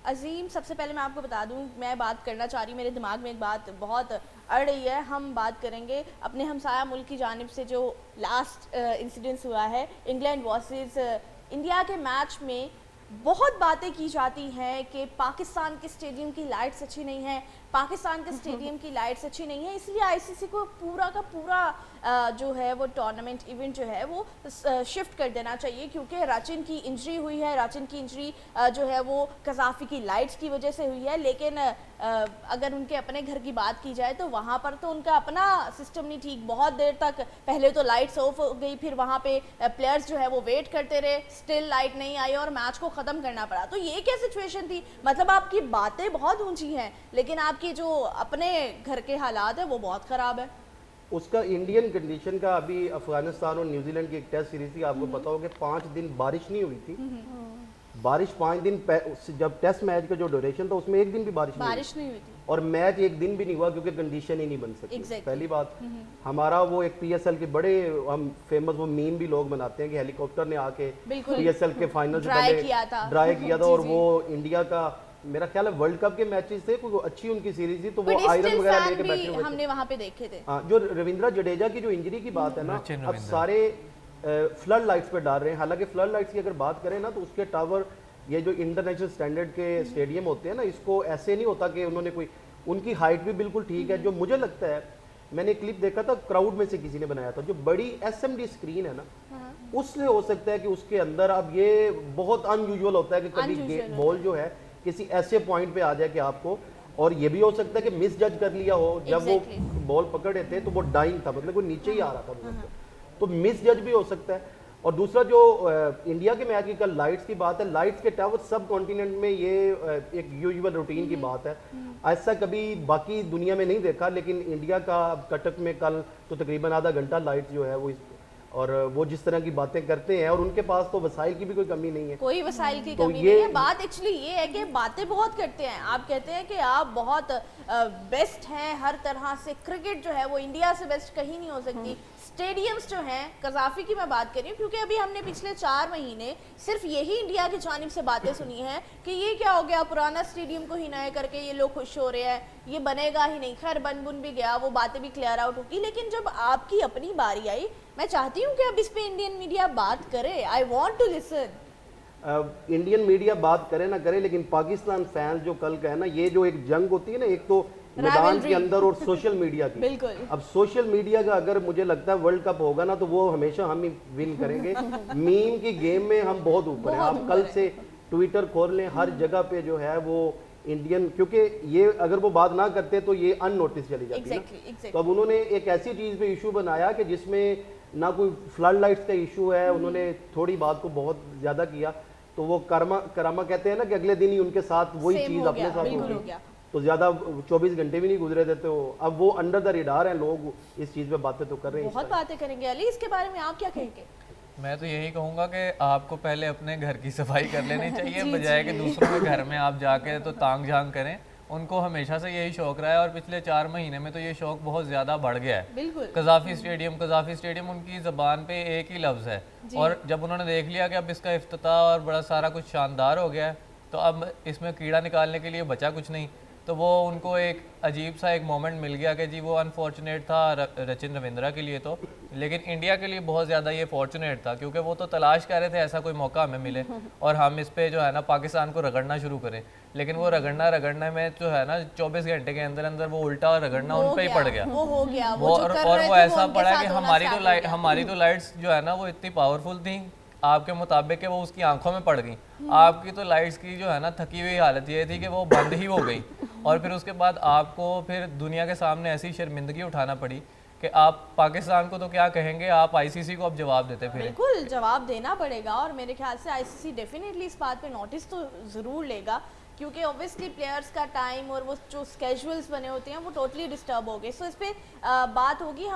عظیم، سب سے پہلے میں آپ کو بتا دوں، میں بات کرنا چاہ رہی ہوں، میرے دماغ میں ایک بات بہت اڑ رہی ہے. ہم بات کریں گے اپنے ہمسایہ ملک کی جانب سے جو لاسٹ انسیڈنس ہوا ہے انگلینڈ ورسز انڈیا کے میچ میں. بہت باتیں کی جاتی ہیں کہ پاکستان کے اسٹیڈیم کی لائٹس اچھی نہیں ہیں، پاکستان کے اسٹیڈیم کی لائٹس اچھی نہیں ہیں، اس لیے آئی سی سی کو پورا کا پورا جو ہے وہ ٹورنامنٹ ایونٹ جو ہے وہ شفٹ کر دینا چاہیے، کیونکہ راچن کی انجری ہوئی ہے. راچن کی انجری جو ہے وہ قذافی کی لائٹس کی وجہ سے ہوئی ہے، لیکن اگر ان کے اپنے گھر کی بات کی جائے تو وہاں پر تو ان کا اپنا سسٹم نہیں ٹھیک. بہت دیر تک پہلے تو لائٹس آف ہو گئی، پھر وہاں پہ پلیئرز جو ہے وہ ویٹ کرتے رہے، سٹل لائٹ نہیں آئی اور میچ کو ختم کرنا پڑا. تو یہ کیا سچویشن تھی؟ مطلب آپ کی باتیں بہت اونچی ہیں لیکن آپ کی جو اپنے گھر کے حالات ہیں وہ بہت خراب ہے. اس کا انڈین کنڈیشن کا ابھی افغانستان اور نیوزی لینڈ کی ایک ٹیسٹ سیریز تھی، آپ کو پتا ہو کہ 5 دن بارش نہیں ہوئی تھی. بارش 5 دن جب ٹیسٹ میچ کا جو ڈیوریشن تھا اس میں ایک دن بھی بارش نہیں ہوئی تھی اور میچ ایک دن بھی نہیں ہوا کیونکہ کنڈیشن ہی نہیں بن سکتی. پہلی بات ہمارا وہ ایک پی ایس ایل کے بڑے ہم فیمس وہ میم بھی لوگ بناتے ہیں کہ ہیلی کاپٹر نے آ کے پی ایس ایل کے فائنل سے پہلے ڈرائی کیا تھا اور وہ انڈیا کا میرا خیال ہے ورلڈ کپ کے میچز تھے، کوئی اچھی ان کی سیریز تھی تو وہ آئرن وغیرہ لے کے بیٹھے ہوئے ہم نے وہاں پہ دیکھے تھے. جو رویندرا جڈیجا کی جو انجری کی بات ہے نا، اب سارے فلڈ لائٹس پہ ڈال رہے ہیں. حالانکہ فلڈ لائٹس کی اگر بات کریں نا تو اس کے ٹاور یہ جو انٹرنیشنل سٹینڈرڈ کے اسٹیڈیم ہوتے ہیں نا، اس کو ایسے نہیں ہوتا کہ انہوں نے کوئی، ان کی ہائٹ بھی بالکل ٹھیک ہے. جو مجھے لگتا ہے، میں نے کلپ دیکھا تھا کراؤڈ میں سے کسی نے بنایا تھا، جو بڑی ایس ایم ڈی اسکرین ہے نا اس سے ہو سکتا ہے کہ اس کے اندر اب یہ بہت ان یوزول ہوتا ہے کہ کبھی بال جو ہے کسی ایسے پوائنٹ پہ آ جائے کہ آپ کو، اور یہ بھی ہو سکتا ہے کہ مس جج کر لیا ہو جب وہ بال پکڑے تھے تو وہ ڈائنگ تھا، مطلب وہ نیچے ہی آ رہا تھا تو مس جج بھی ہو سکتا ہے. اور دوسرا جو انڈیا کے میچ کی کل لائٹس کی بات ہے، لائٹس کے ٹاور سب کانٹیننٹ میں یہ ایک یوزول روٹین کی بات ہے، ایسا کبھی باقی دنیا میں نہیں دیکھا. لیکن انڈیا کا کٹک میں کل تو تقریباً آدھا گھنٹہ لائٹ جو ہے وہ، اور وہ جس طرح کی باتیں کرتے ہیں اور ان کے پاس تو وسائل کی بھی کوئی کمی نہیں ہے، کوئی وسائل کی کمی نہیں ہے. بات ایکچولی یہ ہے کہ باتیں بہت کرتے ہیں. آپ کہتے ہیں کہ آپ بہت بیسٹ ہیں ہر طرح سے، کرکٹ جو ہے وہ انڈیا سے بیسٹ کہیں نہیں ہو سکتی. اسٹیڈیمز جو ہیں، قذافی کی میں بات کر رہی ہوں کیونکہ ابھی ہم نے پچھلے 4 مہینے صرف یہی انڈیا کی جانب سے باتیں سنی ہیں کہ یہ کیا ہو گیا، پرانا اسٹیڈیم کو ہی نئے کر کے یہ لوگ خوش ہو رہے ہیں، یہ بنے گا ہی نہیں. خیر بن بھی گیا، وہ باتیں بھی کلیئر آؤٹ ہوگی. لیکن جب آپ کی اپنی باری آئی، میں چاہتی ہوں کہ اب اس پہ انڈین میڈیا بات کرے. I want to listen. Indian media بات کرے نہ کرے لیکن پاکستان فینس جو کل کا ہے نا، یہ جو ایک جنگ ہوتی ہے نا، ایک تو میدان کے اندر اور سوشل میڈیا کی. اب سوشل میڈیا کا اگر مجھے لگتا ہے ورلڈ کپ ہوگا نا تو وہ ہمیشہ ہم ہی ون کریں گے. میم کی گیم میں ہم بہت اوپر ہیں. آپ کل سے ٹویٹر کھول لیں، ہر جگہ پہ جو ہے وہ انڈین، کیونکہ یہ اگر وہ بات نہ کرتے تو یہ ان نوٹس چلی جاتی ہے. تو اب انہوں نے ایک ایسی چیز پہ ایشو بنایا کہ جس میں نہ کوئی فلڈ لائٹس کا ایشو ہے، انہوں نے تھوڑی بات کو بہت زیادہ کیا. تو وہ کرما کہتے ہیں نا کہ اگلے دن ہی ان کے ساتھ وہی چیز اپنے ساتھ ہوگی، تو زیادہ 24 گھنٹے بھی نہیں گزرے تھے. تو اب وہ انڈر دا ریڈار ہیں، لوگ اس چیز پہ باتیں تو کر رہے ہیں. بہت باتیں کریں گے. علی، اس کے بارے میں آپ کیا کہیں گے؟ میں تو یہی کہوں گا کہ آپ کو پہلے اپنے گھر کی صفائی کر لینی چاہیے بجائے کہ دوسروں کے گھر میں آپ جا کے تو تانگ جھانگ کریں. ان کو ہمیشہ سے یہی شوق رہا ہے اور پچھلے 4 مہینے میں تو یہ شوق بہت زیادہ بڑھ گیا ہے. قذافی اسٹیڈیم ان کی زبان پہ ایک ہی لفظ ہے، اور جب انہوں نے دیکھ لیا کہ اب اس کا افتتاح اور بڑا سارا کچھ شاندار ہو گیا ہے تو اب اس میں کیڑا نکالنے کے لیے بچا کچھ نہیں. تو وہ ان کو ایک عجیب سا ایک مومنٹ مل گیا کہ جی وہ انفارچونیٹ تھا رچن رویندرا کے لیے تو، لیکن انڈیا کے لیے بہت زیادہ یہ فارچونیٹ تھا کیونکہ وہ تو تلاش کر رہے تھے ایسا کوئی موقع ہمیں ملے اور ہم اس پہ جو ہے نا پاکستان کو رگڑنا شروع کریں. لیکن وہ رگڑنا میں جو ہے نا 24 گھنٹے کے اندر وہ الٹا رگڑنا ان پہ ہی پڑ گیا. اور وہ ایسا پڑا کہ ہماری تو لائٹس جو ہے نا وہ اتنی پاورفل تھیں آپ کے مطابق کہ وہ اس کی آنکھوں میں پڑ گئیں. آپ کی تو لائٹس کی جو ہے نا تھکی ہوئی حالت یہ تھی کہ وہ بند ہی ہو گئی، اور پھر اس کے بعد آپ کو پھر دنیا کے سامنے ایسی شرمندگی اٹھانا پڑی کہ آپ پاکستان کو تو کیا کہیں گے، آپ آئی سی سی کو اب جواب دیتے پھر. بالکل جواب دینا پڑے گا، اور میرے خیال سے آئی سی سی ڈیفینیٹلی اس بات پہ نوٹس تو ضرور لے گا کیونکہ اوبویسلی پلیئرس کا ٹائم اور وہ جو اسکیجولس بنے ہوتے ہیں وہ ٹوٹلی ڈسٹرب ہو گئے. سو اس پہ بات ہوگی. ہم